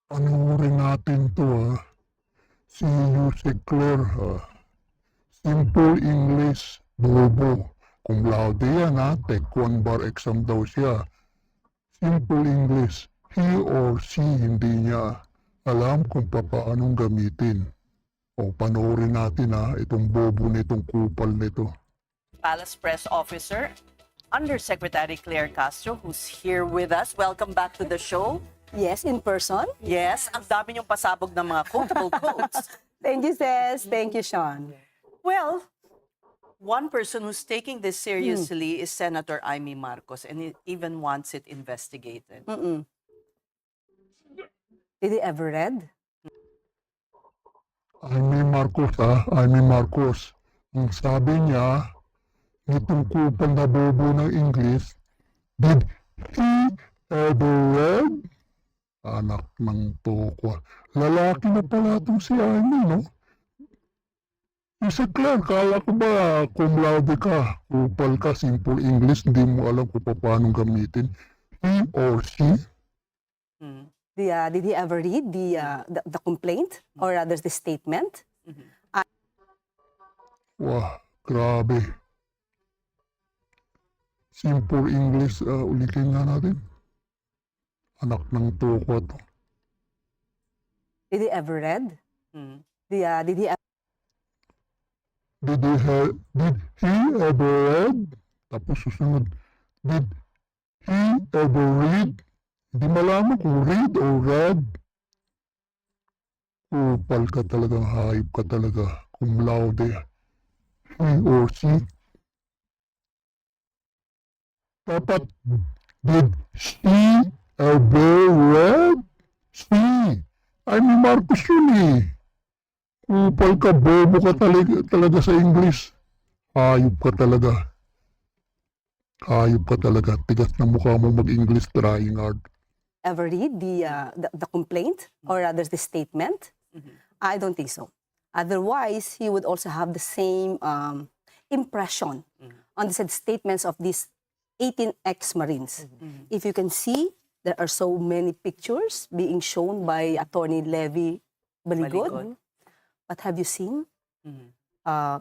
Panoorin natin 'to, si Yuse Claire, Simple English, bobo. Cum laude yan, Tech 1 bar exam daw siya. Simple English, he or she hindi niya alam kung papaanong gamitin. O panoorin natin, itong bobo nitong kupal nito. Palace Press Officer, Undersecretary Claire Castro, who's here with us. Welcome back to the show. Yes, in person. Yes, ang dami niyong pasabog ng mga quotable quotes. Thank you, Sis. Thank you, Sean. Well, one person who's taking this seriously is Senator Amy Marcos, and he even wants it investigated. Did you ever read? Amy Marcos, Amy Marcos. Ang sabi niya, nitong kupal na bobo ng English, did he ever read? Anak ng tokwa. Lalaki na pala itong si Amy, no? Isa Claire, kala ko ba cum laude ka, kupal ka, simple English, hindi mo alam kung paano gamitin. He or she? Did he ever read the complaint or rather the statement? Wah, grabe. Simple English, ulitin nga natin. Anak ng tokwa to. Did he ever read? Did he Did he ever read? Tapos susunod, did he ever read? Hindi malaman kung read or read. Kupal ka talagang hayop ka talaga. Cum laude. He or she. Dapat, did she ever read? She. Ay, may Marcos yun eh. Kupal ka, bobo ka talaga sa English. Hayop ka talaga. Hayop ka talaga. Tigas na mukha mo mag-English, trying hard. ever read the complaint or rather the statement? I don't think so. Otherwise, he would also have the same impression on the said statements of these 18 ex-Marines. If you can see, there are so many pictures being shown by Attorney Levy Baligod. Baligod. But have you seen to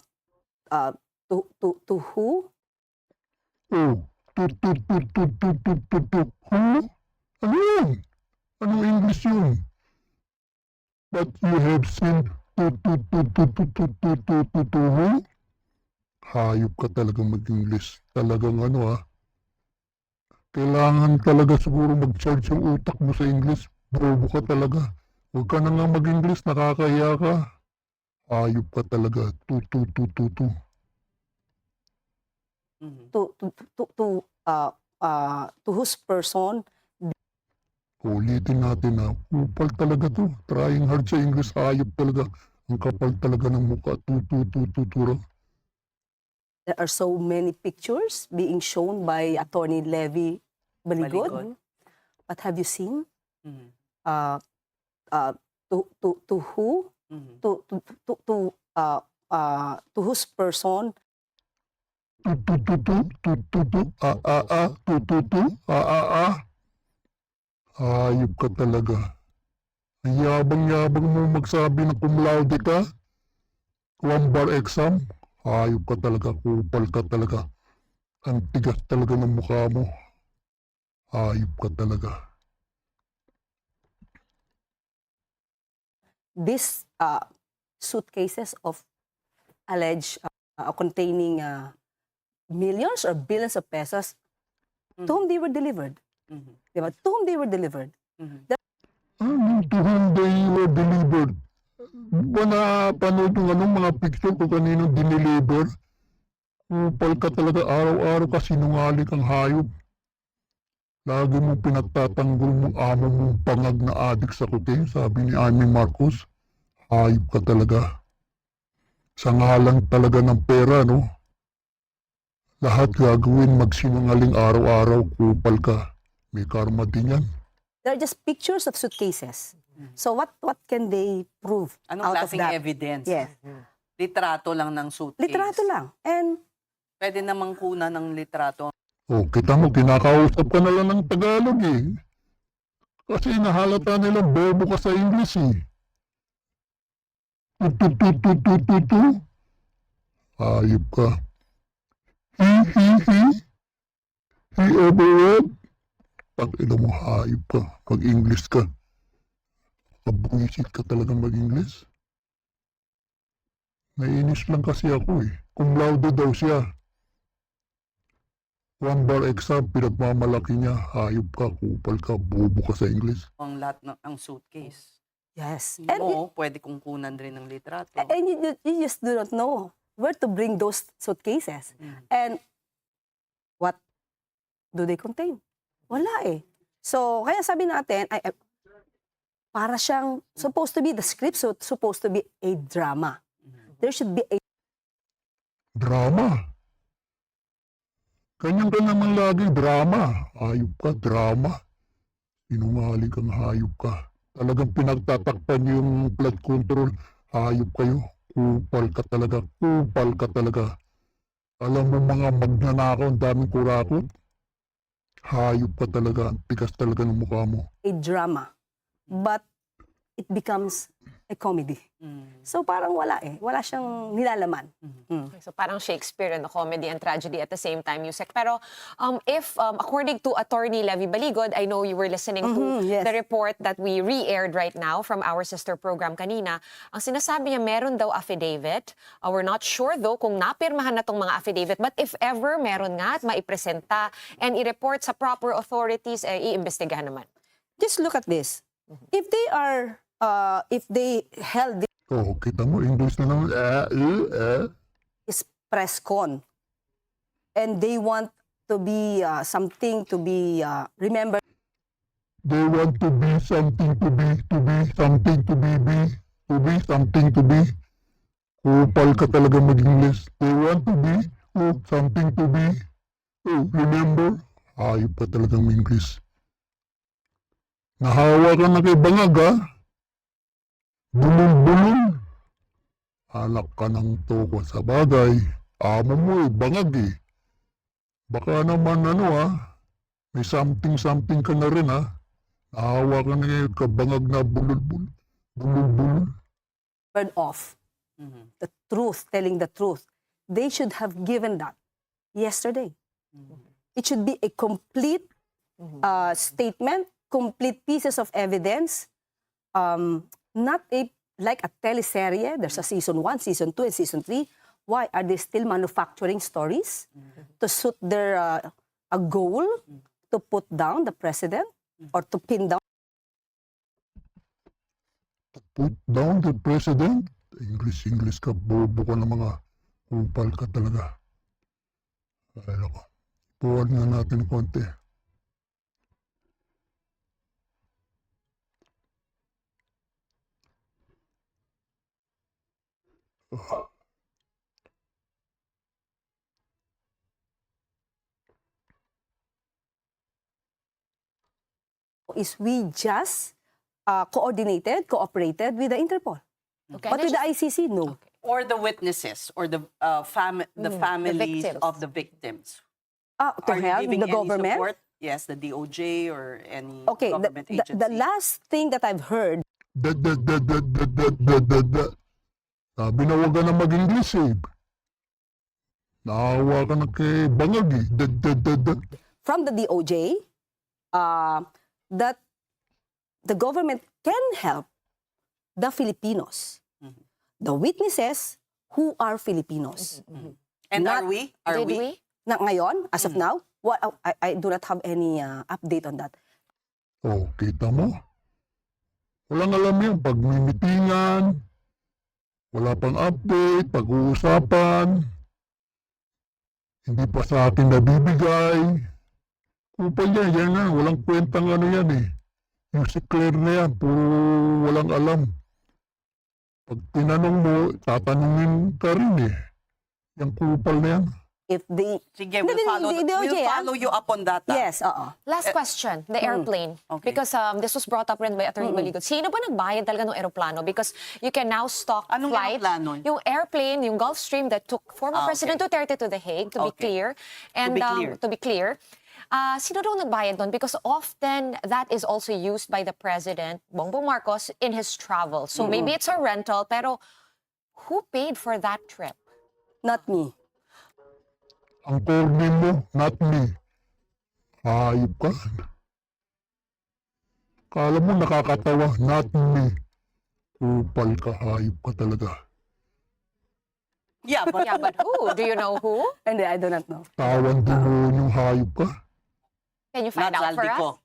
who? Oh, huh? Ano yun? Anong English yun? But you have seen who? Hayop ka talagang mag-English. Talagang kailangan talaga siguro mag-charge yung utak mo sa English. Bobo ka talaga. Huwag ka na nga mag-English, nakakahiya ka. Hayop ka talaga. To whose person? Ulitin natin kupal talaga to. Trying hard sa English, hayop talaga. Ang kapal talaga ng mukha. There are so many pictures being shown by Attorney Levy Baligod. Baligod. But have you seen to who? To whose person? Hayop ka talaga. Ang yabang-yabang mo magsabi na cum laude ka. 1 bar exam. Hayop ka talaga, kupal ka talaga. Ang tigas talaga ng mukha mo. Hayop ka talaga. These suitcases of alleged containing millions or billions of pesos, to whom they were delivered? Diba? To whom they were delivered? To whom they were delivered? Ba napanood yung mga picture kung kanino dineliver? Kupal ka talaga, araw-araw ka sinungaling kang hayop. Lagi mo pinagtatanggol mong amo mong pangag na adik sa cocaine, sabi ni Amy Marcos. Hayop ka talaga. Sa ngalan talaga ng pera, no? Lahat gagawin magsinungaling araw-araw, kupal ka. May karma din yan. They're just pictures of suitcases. So what can they prove Anong out of klaseng that? evidence? Yes. Litrato lang ng suitcase. Litrato lang. And Pwede namang kunan ng litrato. O, kita mo, kinakausap ka na lang ng Tagalog eh. Kasi nahalata nila bobo ka sa English eh. Tu. Hayop ka. He. He overread. Pag-ina mo, hayop ka. Mag-English ka. Kabwisit ka talaga mag-English. Naiinis lang kasi ako eh. Cum laude daw siya. 1 bar exam, pinagmamalaki niya. Hayop ka, kupal ka, bobo ka sa English. Ang lahat ng suitcase. Yes. Mo, pwede kong kunan rin ng litrato. And you just do not know where to bring those suitcases. And what do they contain? Wala eh. So, kaya sabi natin, para siyang supposed to be, the script supposed to be a drama. There should be a Drama. Ganyan ka naman lagi, drama. Hayop ka, drama. Sinungaling kang hayop ka. Talagang pinagtatakpan yung flood control. Hayop kayo. Kupal ka talaga. Kupal ka talaga. Alam mo mga magnanakaw, ang daming kurakot. Hayop ka talaga. Ang tigas talaga ng mukha mo. drama. But it becomes a comedy. So parang wala eh. Wala siyang nilalaman. So parang Shakespeare and the comedy and tragedy at the same time, Yusek. Pero if according to Attorney Levy Baligod, I know you were listening to yes. the report that we re-aired right now from our sister program kanina. Ang sinasabi niya, meron daw affidavit. We're not sure though kung napirmahan na tong mga affidavit. But if ever meron nga at maipresenta and i-report sa proper authorities, iimbestigahan naman. Just look at this. If they are, if they held Oh, kita mo, English na naman. this press con and they want to be something to be remembered They want to be something to be something to be something to be. Kupal ka talaga mag-English. They want to be something to be. Oh, remember? Hayop ka talagang English. Nahawa ka na kay Bangag ha? Bulol-bulol. Halak ka ng toko sa bagay. Amo mo eh, Bangag eh. Baka naman may something ka na rin ha? Nahawa ka na kay Bangag na bulol-bulol. Bulol-bulol. off. The truth, telling the truth. They should have given that yesterday. It should be a complete statement, complete pieces of evidence, not like a teleserye. There's a season 1, season 2, and season 3. Why are they still manufacturing stories to suit their a goal to put down the president or to pin down? Put down the president? English ka, bobo ka na mga kupal ka talaga. Ay, nako. Puwag na natin konti. Is we just cooperated with the Interpol. Okay, But and with the ICC, no. Or the witnesses, or the families victims. of the victims. To Are you help giving the any government. support? Yes, the DOJ or any Okay, government agency. the last thing that I've heard, Sabi na huwag ka na mag-English eh. Naawa ka na kay Bangag eh. from the DOJ, that the government can help the Filipinos, the witnesses who are Filipinos. And Not- are we? Are Did we? Na ngayon, as of now, I do not have any update on that. Oh, kita mo? Walang alam yan. Pag may mitingan, wala pang update, pag-uusapan, hindi pa sa akin nabibigay. Kupal yan na. Walang kwentang yan eh. Yung si Claire na yan, puro walang alam. Pag tinanong mo, tatanungin ka rin eh. Yung kupal na yan. If they, Sige, Hindi, we'll DOJ, follow you up on that. yes, Last question, the airplane. Okay. Because this was brought up rin by Attorney Baligod. Sino ba nagbayad talaga ng aeroplano? Because you can now stock Anong flights. aeroplano? Yung airplane, yung Gulfstream that took former President Duterte to The Hague, to be Okay. clear. And be clear. to be clear, Sino daw nagbayad doon? Because often that is also used by the President, Bongbong Marcos, in his travel. So maybe it's a rental, pero who paid for that trip? Not me. Ang corny mo, not me. Hayop ka. Kala mo nakakatawa, not me. Kupal ka, hayop ka talaga. Yeah, but Yeah, but who? Do you know who? And I do not know. Tawan demonyong hayop ka. Can you not find out for Zaldico. us?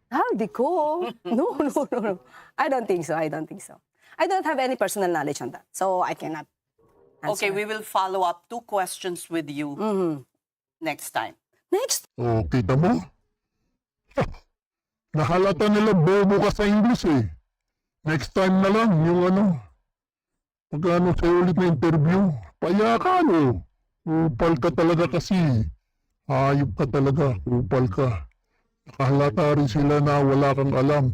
Haldi ko. No. I don't think so. I don't don't have any personal knowledge on that. So I cannot answer. Okay, we will follow up 2 questions with you next time. Next. O, kita mo? Nahalata nila bobo ka sa English eh. Next time na lang, yung pag sa'yo ulit na interview, payakan o. Upal ka talaga kasi. Hayop ka talaga, upal ka. Nakahalata rin sila na wala kang alam.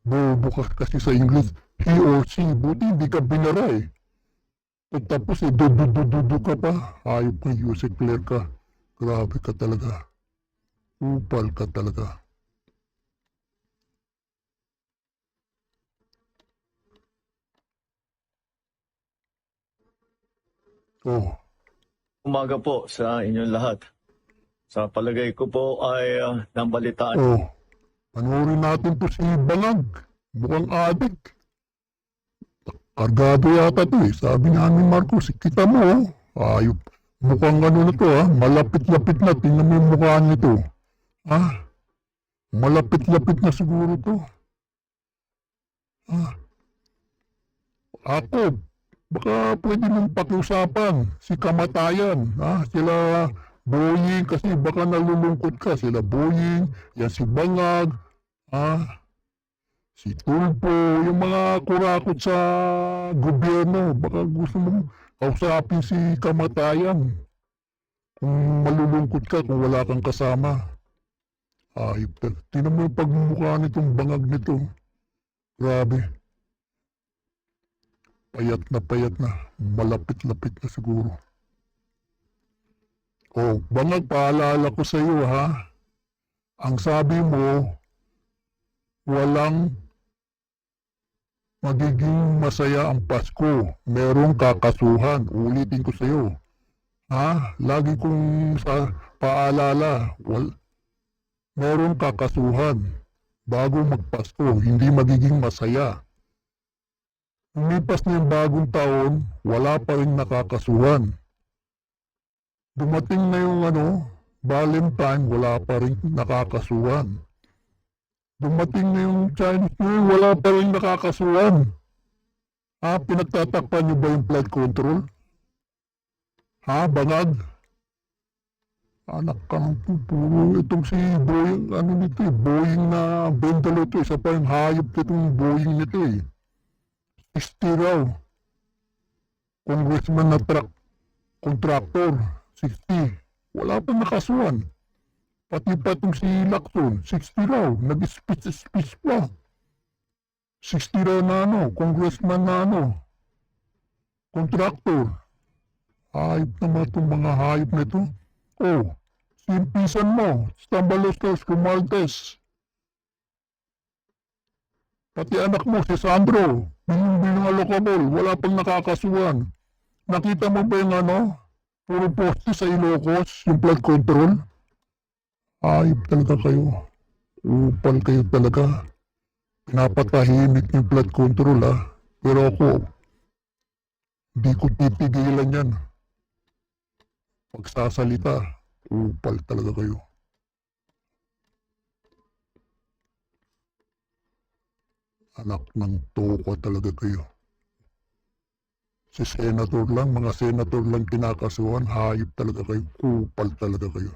Bobo ka kasi sa English. He or she, buti hindi ka binara eh. Tapos dudu ka pa. Hayop ka, Yusek Claire ka. Grabe ka talaga. Upal ka talaga. Oh, Umaga po sa inyong lahat. Sa palagay ko po ay nambalitaan. oh. Panoorin natin to si Bangag. Mukhang adik. Kargado yata to eh. Sabi nga ni Marcos, kita mo oh. Ayop. Mukhang na to malapit-lapit na. Tingnan mo yung mukha nito. Malapit-lapit na siguro to. Ako, baka pwede mong pakiusapan si kamatayan. Sila Boying, kasi baka nalulungkot ka. Sila Boying, yan si Bangag, si Tulpo, yung mga kurakot sa gobyerno. Baka gusto mong kausapin si kamatayan. Kung malulungkot ka, kung wala kang kasama. Ayop talaga. Tingnan mo yung pagmumukha nitong Bangag nito. Grabe. Payat na. Malapit-lapit na siguro. Oh, Bangag, paalala ko sa iyo ha. Ang sabi mo, walang magiging masaya ang Pasko. Merong kakasuhan. Ulitin ko sa iyo. Lagi kong paalala. Merong kakasuhan. Bago magpasko, hindi magiging masaya. Lumipas na yung bagong taon, wala pa rin nakakasuhan. Dumating na yung Valentine, wala pa rin nakakasuhan. Dumating na yung Chinese New Year, wala pa rin nakakasuhan. Pinagtatakpan niyo ba yung flood control? Bangag? Anak ka ng puro itong si Boying, Boying na bendalo ito. Isa pa yung hayop itong Boying nito eh. 60 raw. Congressman na contractor. 60. Wala pa nakasuhan. Pati pa itong si Lacson, 60 raw. Nag-speech pa. 60 raw na congressman na contractor. Hayop naman itong mga hayop na ito. Oh, simpisan mo, Stambalostos, Romualdez. Pati anak mo, si Sandro, bilang alokabol, wala pang nakakasuhan. Nakita mo ba yung puro poste sa Ilocos, yung flood control? Ayop talaga kayo. Upal kayo talaga. Pinapatahimik yung flood control Pero ako, hindi ko titigilan yan. Pagsasalita, upal talaga kayo. Anak ng toko talaga kayo. Si senator lang, mga senator lang kinakasuhan, hayop talaga kayo, kupal talaga kayo.